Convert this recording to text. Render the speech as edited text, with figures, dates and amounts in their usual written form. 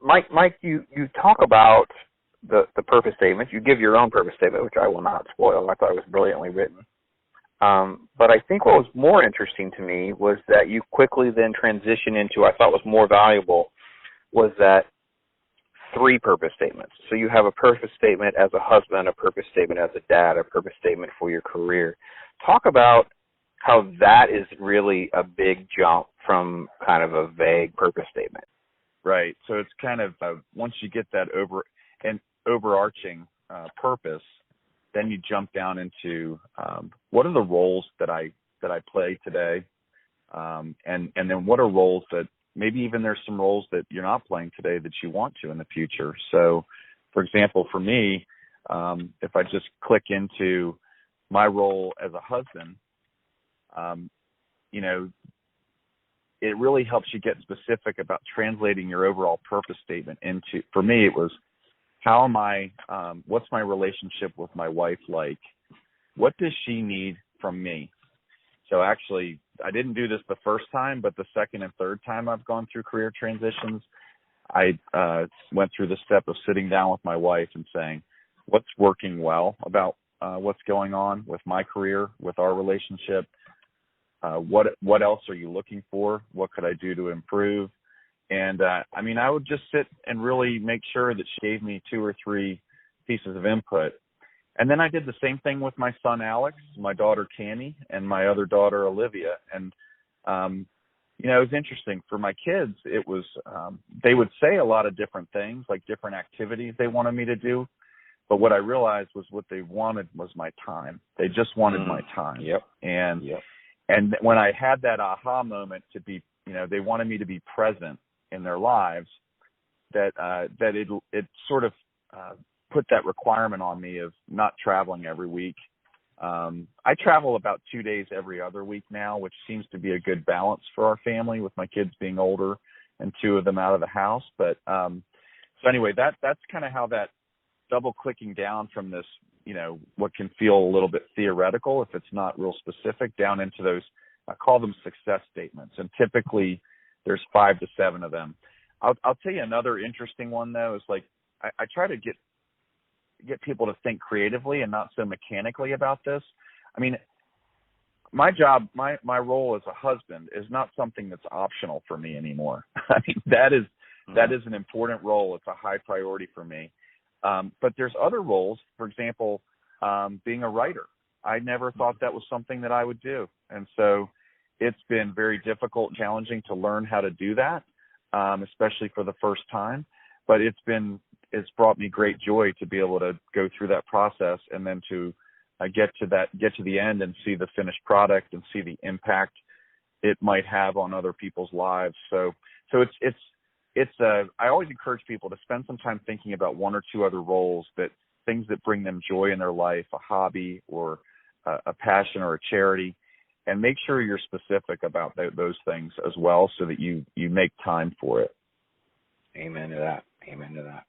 Mike, you talk about the purpose statement. You give your own purpose statement, which I will not spoil. I thought it was brilliantly written. But I think what was more interesting to me was that you quickly then transition into, I thought was more valuable, was that 3 purpose statements. So you have a purpose statement as a husband, a purpose statement as a dad, a purpose statement for your career. Talk about how that is really a big jump from kind of a vague purpose statement. Right. So it's kind of once you get that overarching purpose, then you jump down into what are the roles that I play today, and then what are roles that maybe even there's some roles that you're not playing today that you want to in the future. So, for example, for me, if I just click into my role as a husband, it really helps you get specific about translating your overall purpose statement into, for me, it was, how am I, what's my relationship with my wife like? What does she need from me? So actually, I didn't do this the first time, but the second and third time I've gone through career transitions, I went through the step of sitting down with my wife and saying, what's working well about what's going on with my career, with our relationship? What else are you looking for? What could I do to improve? And I would just sit and really make sure that she gave me 2 or 3 pieces of input. And then I did the same thing with my son, Alex, my daughter, Canny, and my other daughter, Olivia. And, it was interesting for my kids. It was, they would say a lot of different things, like different activities they wanted me to do. But what I realized was what they wanted was my time. They just wanted my time. Yep. And when I had that aha moment to be, they wanted me to be present in their lives, that it sort of put that requirement on me of not traveling every week. I travel about 2 days every other week now, which seems to be a good balance for our family with my kids being older and 2 of them out of the house. But so anyway, that's kind of how that double clicking down from this, what can feel a little bit theoretical if it's not real specific, down into those, I call them success statements. And typically there's 5 to 7 of them. I'll tell you another interesting one though, is like, I try to get people to think creatively and not so mechanically about this. I mean, my job, my role as a husband is not something that's optional for me anymore. I mean, that is an important role. It's a high priority for me. But there's other roles, for example, being a writer. I never thought that was something that I would do. And so it's been very difficult and challenging to learn how to do that, especially for the first time. But it's brought me great joy to be able to go through that process and then to get to the end and see the finished product and see the impact it might have on other people's lives. So I always encourage people to spend some time thinking about 1 or 2 other roles, things that bring them joy in their life, a hobby or a passion or a charity, and make sure you're specific about those things as well so that you make time for it. Amen to that. Amen to that.